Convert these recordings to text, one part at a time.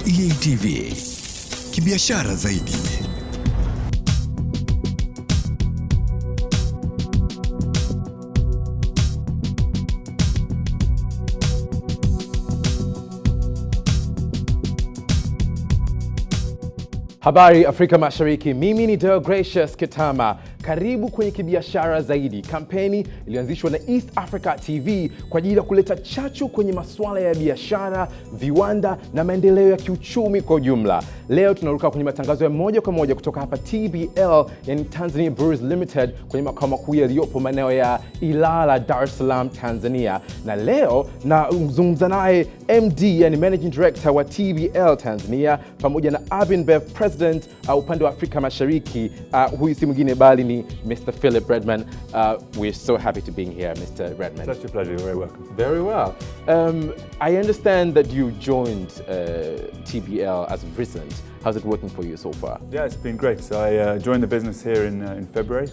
EATV, kibiashara zaidi. Habari Afrika Mashariki, mimi ni Deogratius Kitama. Karibu kwenye kibiashara zaidi, kampeni ilianzishwa na East Africa TV kwa ajili ya kuleta chachu kwenye masuala ya biashara, viwanda na maendeleo ya kiuchumi kwa ujumla. Leo tunaruka kwenye matangazo ya moja kwa moja kutoka hapa TBL, yani Tanzania Breweries Limited, kwenye makao makuu yaliyopo maeneo ya Ilala, Dar es Salaam, Tanzania. Na leo nazungumza naye MD, yani Managing Director wa TBL Tanzania, pamoja na Abinbev President upande wa Afrika Mashariki. Huyu si mwingine bali ni Mr. Philip Redman. We're so happy to be here, Mr. Redman. Such a pleasure. You're very welcome. Very well. I understand that you joined TBL as of recent. How's it working for you so far? Yeah, it's been great. So I joined the business here in February.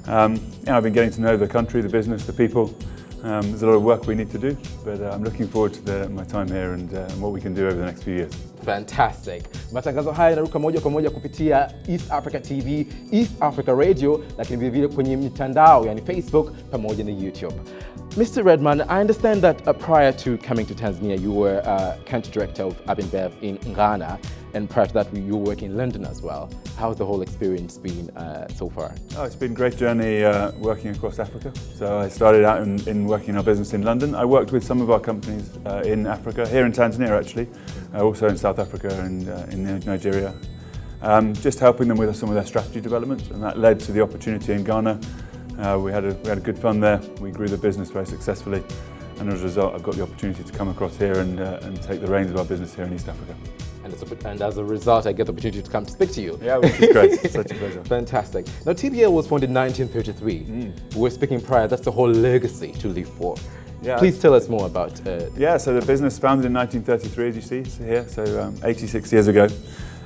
I've been getting to know the country, the business, the people. There's a lot of work we need to do, but I'm looking forward to my time here and what we can do over the next few years. Fantastic. Matangazo haya yanaruka moja kwa moja kupitia East Africa TV, East Africa Radio, lakini vile vile kwenye mitandao, yani Facebook pamoja na YouTube. Mr. Redman, I understand that prior to coming to Tanzania, you were country director of Abinbev in Ghana, and prior to that, you were working in London as well. How's the whole experience been so far? Oh, it's been a great journey working across Africa. So I started out in working our business in London. I worked with some of our companies in Africa, here in Tanzania actually, also in South Africa and in Nigeria, just helping them with some of their strategy development, and that led to the opportunity in Ghana. We had a good fun there. We grew the business very successfully, and as a result, I've got the opportunity to come across here and take the reins of our business here in East Africa. And as a result, I get the opportunity to come to speak to you. Yeah, which is great. Such a pleasure. Fantastic. Now, TBL was founded in 1933. We were speaking prior, that's the whole legacy to live for. Yeah. Please tell us more about Yeah, so the business founded in 1933, as you see here, so 86 years ago.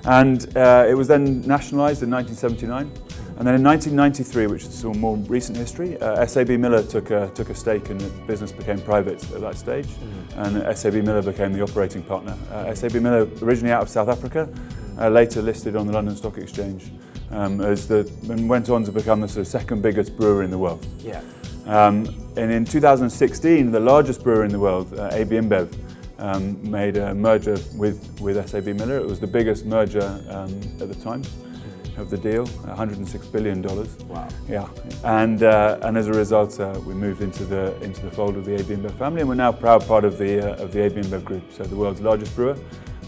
And it was then nationalised in 1979. And then in 1993, which is some more recent history, SAB Miller took a stake and the business became private at that stage. And SAB Miller became the operating partner. SAB Miller, originally out of South Africa, later listed on the London Stock Exchange, and went on to become the sort of second biggest brewer in the world. Yeah. And in 2016, the largest brewer in the world, AB InBev, made a merger with SAB Miller. It was the biggest merger at the time of the deal, $106 billion. Wow. Yeah, and as a result, we moved into the fold of the AB InBev family, and we're now a proud part of the AB InBev group, so the world's largest brewer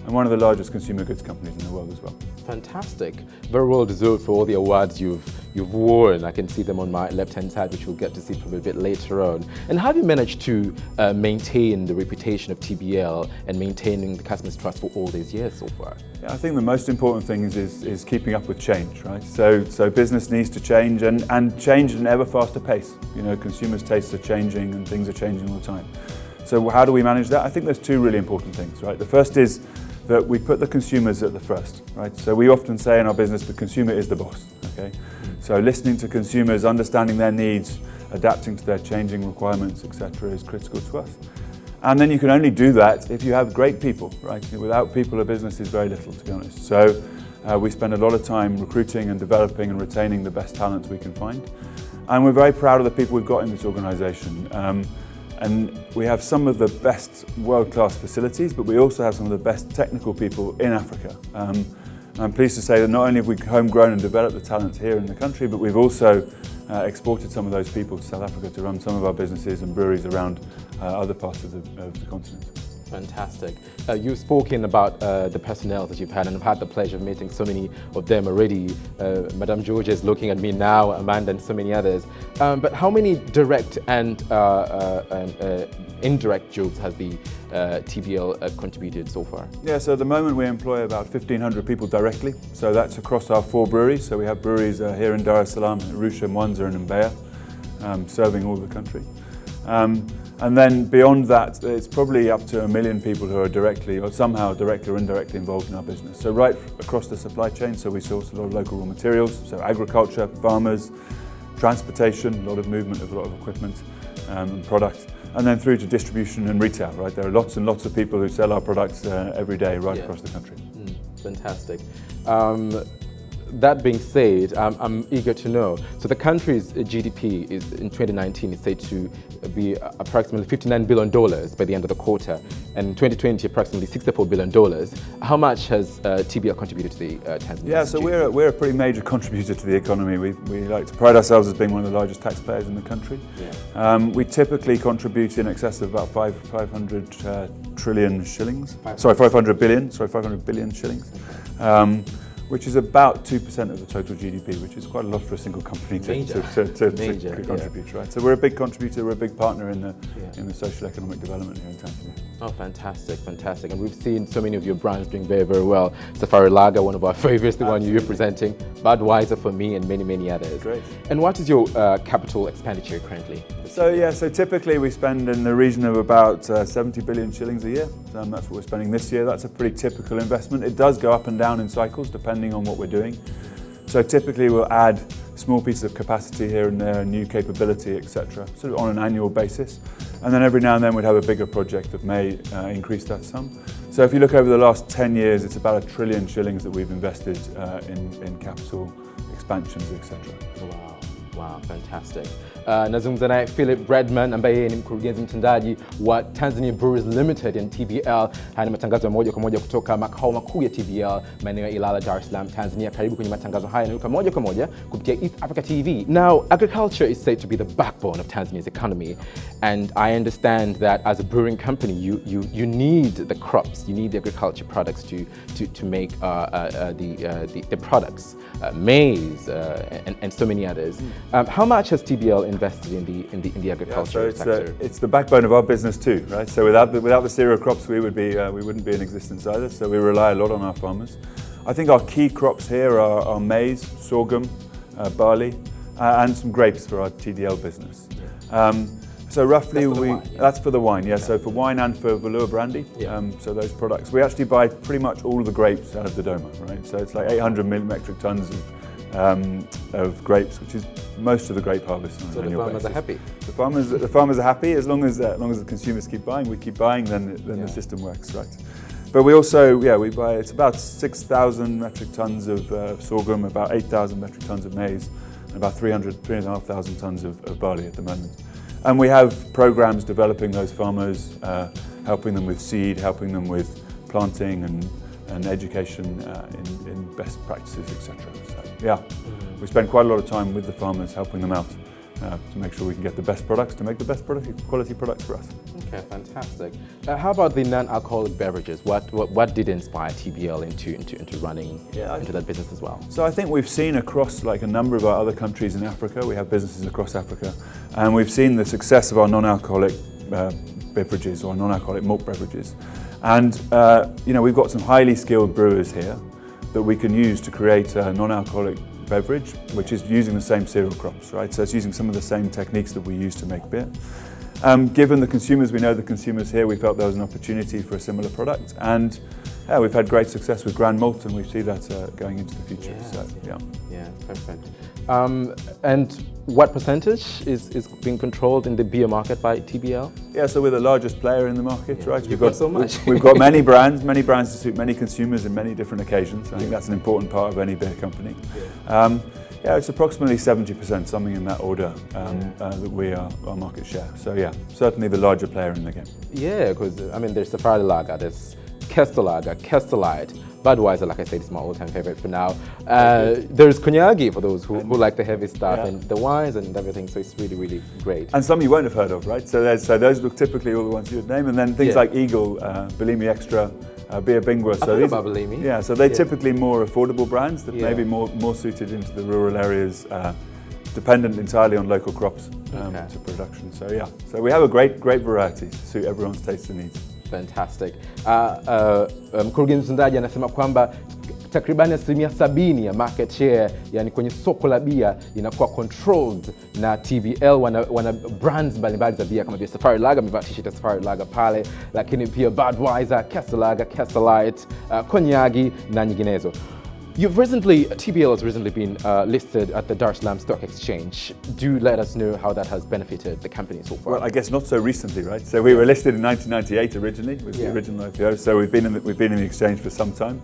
and one of the largest consumer goods companies in the world as well. Fantastic. Very well deserved for all the awards you've won. I can see them on my left-hand side, which we'll get to see probably a bit later on. And how have you managed to maintain the reputation of TBL and maintaining the customer's trust for all these years so far? Yeah, I think the most important thing is keeping up with change, right? So business needs to change and change at an ever faster pace. You know, consumers' tastes are changing and things are changing all the time. So how do we manage that? I think there's two really important things, right? The first is that we put the consumers at the first, right? So we often say in our business, the consumer is the boss, okay? So listening to consumers, understanding their needs, adapting to their changing requirements, etc., is critical to us. And then you can only do that if you have great people, right? Without people, a business is very little, to be honest. So we spend a lot of time recruiting and developing and retaining the best talents we can find. And we're very proud of the people we've got in this organisation. And we have some of the best world-class facilities, but we also have some of the best technical people in Africa. I'm pleased to say that not only have we homegrown and developed the talent here in the country, but we've also exported some of those people to South Africa to run some of our businesses and breweries around other parts of the continent. Fantastic. You've spoken about the personnel that you've had, and I've had the pleasure of meeting so many of them already. Madame Georgia is looking at me now, Amanda and so many others. But how many direct and indirect jobs has the TBL contributed so far? Yeah, so at the moment we employ about 1,500 people directly. So that's across our 4 breweries. So we have breweries here in Dar es Salaam, Arusha, Mwanza and Mbeya, serving all the country. And then beyond that, it's probably up to 1 million people who are directly or somehow directly or indirectly involved in our business. So right across the supply chain, so we source a lot of local raw materials, so agriculture, farmers, transportation, a lot of movement of a lot of equipment and product, and then through to distribution and retail, right? There are lots and lots of people who sell our products every day right across the country. Fantastic. That being said, I'm eager to know. So the country's GDP is in 2019 is said to be approximately $59 billion by the end of the quarter, and in 2020 approximately $64 billion. How much has TBL contributed to the Tanzania? Yeah, so we're a pretty major contributor to the economy. We like to pride ourselves as being one of the largest taxpayers in the country. Yeah. We typically contribute in excess of about 500 trillion shillings. 500 billion shillings. Which is about 2% of the total GDP, which is quite a lot for a single company to contribute, right? So we're a big contributor, we're a big partner in the social economic development here in Tanzania. Oh, fantastic, fantastic. And we've seen so many of your brands doing very, very well. Safari Lager, one of our favorites, the one you're representing. Budweiser for me, and many, many others. Great. And what is your capital expenditure currently? So typically we spend in the region of about 70 billion shillings a year. That's what we're spending this year. That's a pretty typical investment. It does go up and down in cycles depending on what we're doing. So typically we'll add small pieces of capacity here and there, new capability, etc., sort of on an annual basis. And then every now and then we'd have a bigger project that may increase that sum. So if you look over the last 10 years, it's about 1 trillion shillings that we've invested in capital expansions, etc. Wow. Wow, fantastic. Nazungumza naye Philip Redman ambaye yeye ni mkurugenzi mtendaji wa Tanzania Breweries Limited in TBL. Haya ni matangazo ya moja kwa moja kutoka makao makuu ya TBL maeneo ya Ilala, Dar es Salaam, Tanzania. Karibu kwenye matangazo haya yanayoruka moja kwa moja kupitia East Africa TV. Now, agriculture is said to be the backbone of Tanzania's economy, and I understand that as a brewing company, you need the crops, you need the agriculture products to make the products, maize and so many others. How much has TBL invested in the agriculture sector? It's the backbone of our business too, right? So without the cereal crops, we wouldn't be in existence either. So we rely a lot on our farmers. I think our key crops here are maize, sorghum, barley, and some grapes for our TDL business. So roughly that's for the wine, yeah. So for wine and for Velour brandy, so those products. We actually buy pretty much all of the grapes out of Dodoma, right? So it's like 800 metric tons of grapes, which is most of the grape harvest on an annual basis. So the farmers are happy? The farmers are happy as long as the consumers keep buying. We keep buying, then the system works, right? But we also, we buy, it's about 6,000 metric tons of sorghum, about 8,000 metric tons of maize, and about 3,500 tons of barley at the moment. And we have programs developing those farmers, helping them with seed, helping them with planting and education in best practices, etc. So we spend quite a lot of time with the farmers, helping them out to make sure we can get the best products, to make the best quality products for us. Okay, fantastic. How about the non-alcoholic beverages? What did inspire TBL into running into that business as well? So I think we've seen across like a number of our other countries in Africa, we have businesses across Africa, and we've seen the success of our non-alcoholic beverages or non-alcoholic malt beverages. And we've got some highly skilled brewers here that we can use to create a non-alcoholic beverage, which is using the same cereal crops, right? So it's using some of the same techniques that we use to make beer. Given the consumers, we know the consumers here, we felt there was an opportunity for a similar product, and we've had great success with Grand Malt, and we see that going into the future. Yeah, perfect. And what percentage is being controlled in the beer market by TBL? Yeah, so we're the largest player in the market, right? We've got so much. We've got many brands to suit many consumers in many different occasions. I think that's an important part of any beer company. It's approximately 70%, something in that order, that we are our market share. So certainly the larger player in the game. Yeah, because there's Safari Lager, there's Kestel Lager, Kestelite, Budweiser, like I said, is my all-time favorite for now. There's Konyagi for those who like the heavy stuff and the wines and everything, so it's really, really great. And some you won't have heard of, right? So those look typically all the ones you would name, and then things like Eagle, Bellini Extra, Beer Bingwa. So these about Bellini. Yeah, so they're typically more affordable brands that may be more suited into the rural areas, dependent entirely on local crops to production. So we have a great variety to suit everyone's tastes and needs. Fantastic. Mkurugenzi Mtendaji anasema kwamba takribani 70% ya market share, yani kwenye soko la bia, inakuwa controlled na TBL. Wana brands mbalimbali za bia kama vile Safari Lager, amevaa t-shirt ya Safari Lager pale, lakini pia Budweiser, Kestel Lager, Kestelite, Konyagi na nyinginezo. TBL has recently been listed at the Dar es Salaam Stock Exchange. Do let us know how that has benefited the company so far. Well, I guess not so recently, right? So we were listed in 1998 originally, was the original IPO. So we've been in the exchange for some time.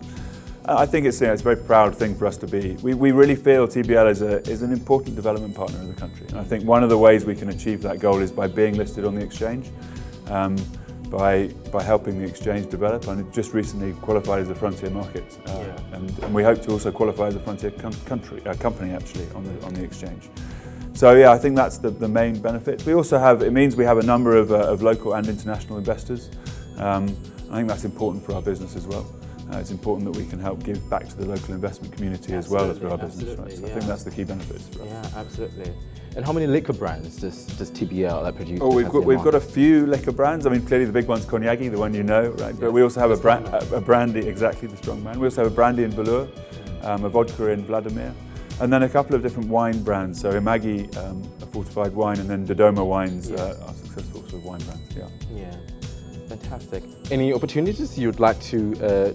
I think it's a very proud thing for us to be. We really feel TBL is an important development partner in the country. And I think one of the ways we can achieve that goal is by being listed on the exchange, by helping the exchange develop. And it just recently qualified as a frontier market, and we hope to also qualify as a frontier company actually on the exchange. So yeah, I think that's the main benefit. We also have, it means we have a number of local and international investors. I think that's important for our business as well. It's important that we can help give back to the local investment community as well as for our business, right? So I think that's the key benefits for us. Yeah, absolutely. And how many liquor brands does TBL produce? Oh, we've got a few liquor brands. I mean, clearly the big one's Cognac, the one you know, right? But we also have a brandy, exactly, the strong brand. We also have a brandy in Velour, a vodka in Vladimir, and then a couple of different wine brands. So Imagi, a fortified wine, and then Dodoma wines are successful sort of wine brands. Yeah. Fantastic. Any opportunities you'd like to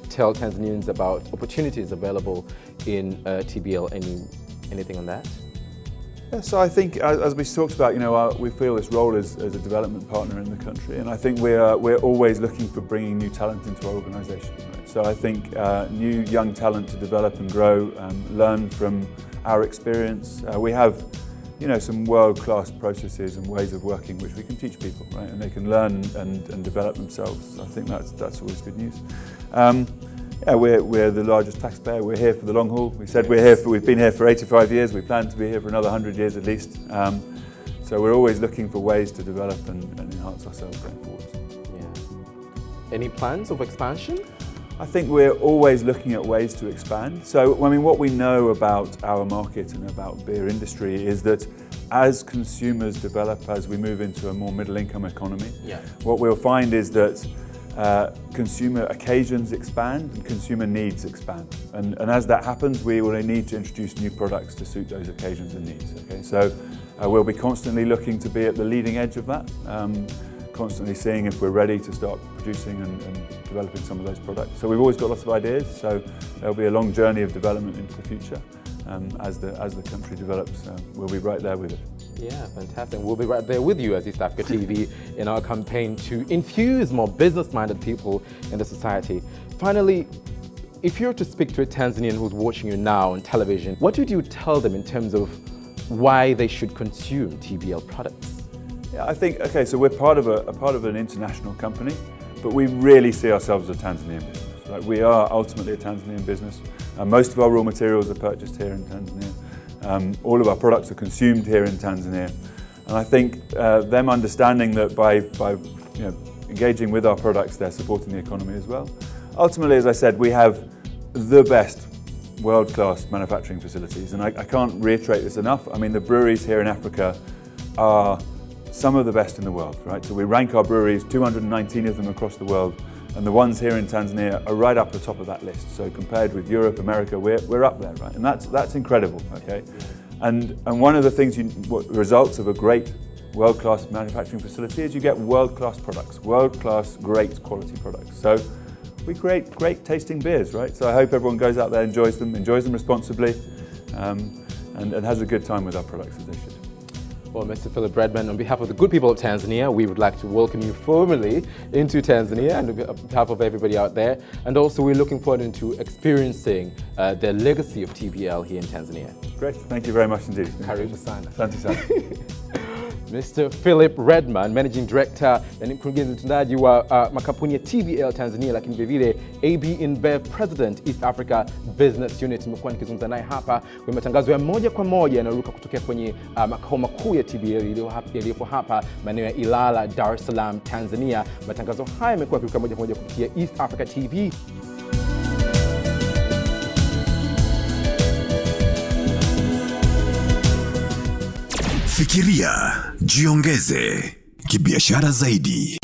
tell Tanzanians about opportunities available in TBL? Anything on that? Yeah, so I think, as we talked about, we feel this role as a development partner in the country, and I think we're always looking for bringing new talent into our organisation. Right? So I think new young talent to develop and grow, learn from our experience. We have some world-class processes and ways of working which we can teach people, right? And they can learn and develop themselves. I think that's always good news. We're the largest taxpayer. We're here for the long haul. We said we've been here for 85 years. We plan to be here for another 100 years at least. So we're always looking for ways to develop and enhance ourselves going forward. Yeah. Any plans of expansion? I think we're always looking at ways to expand. So, I mean, what we know about our market and about beer industry is that as consumers develop, as we move into a more middle-income economy, what we'll find is that consumer occasions expand and consumer needs expand. And as that happens, we will need to introduce new products to suit those occasions and needs. Okay? So we'll be constantly looking to be at the leading edge of that, constantly seeing if we're ready to start producing and developing some of those products. So we've always got lots of ideas, so there'll be a long journey of development into the future. As the country develops, we'll be right there with it. Yeah, fantastic. We'll be right there with you as East Africa TV in our campaign to infuse more business-minded people in the society. Finally, if you were to speak to a Tanzanian who's watching you now on television, what would you tell them in terms of why they should consume TBL products? Yeah, I think, okay, so we're part of an international company, but we really see ourselves as a Tanzanian business. Right? We are ultimately a Tanzanian business. Most of our raw materials are purchased here in Tanzania. All of our products are consumed here in Tanzania. And I think them understanding that by engaging with our products, they're supporting the economy as well. Ultimately, as I said, we have the best world-class manufacturing facilities. And I can't reiterate this enough. I mean, the breweries here in Africa are some of the best in the world, right? So we rank our breweries, 219 of them across the world, and the ones here in Tanzania are right up the top of that list. So compared with Europe, America, we're up there, right? And that's incredible, okay? And one of the things, results of a great world-class manufacturing facility is you get world-class products, world-class, great quality products. So we create great tasting beers, right? So I hope everyone goes out there, enjoys them responsibly, and has a good time with our products as they should. Well, Mr. Philip Redman, on behalf of the good people of Tanzania, we would like to welcome you formally into Tanzania and on behalf of everybody out there. And also we're looking forward to experiencing the legacy of TBL here in Tanzania. Great, thank you very much indeed. Karibu sana. Asante sana. Mr. Philip Redman, Managing Director na Mkurugenzi Mtendaji wa makampuni ya TBL Tanzania, lakini vile AB InBev President East Africa Business Unit. Nimekuwa nikizungumza naye hapa kwa matangazo ya moja kwa moja yanayoruka kutokea kwenye makao makuu ya TBL yaliyopo hapa maeneo ya Ilala, Dar es Salaam, Tanzania. Matangazo haya yamekuwa yakiruka moja kwa moja kupitia East Africa TV. Fikiria, jiongeze kibiashara zaidi.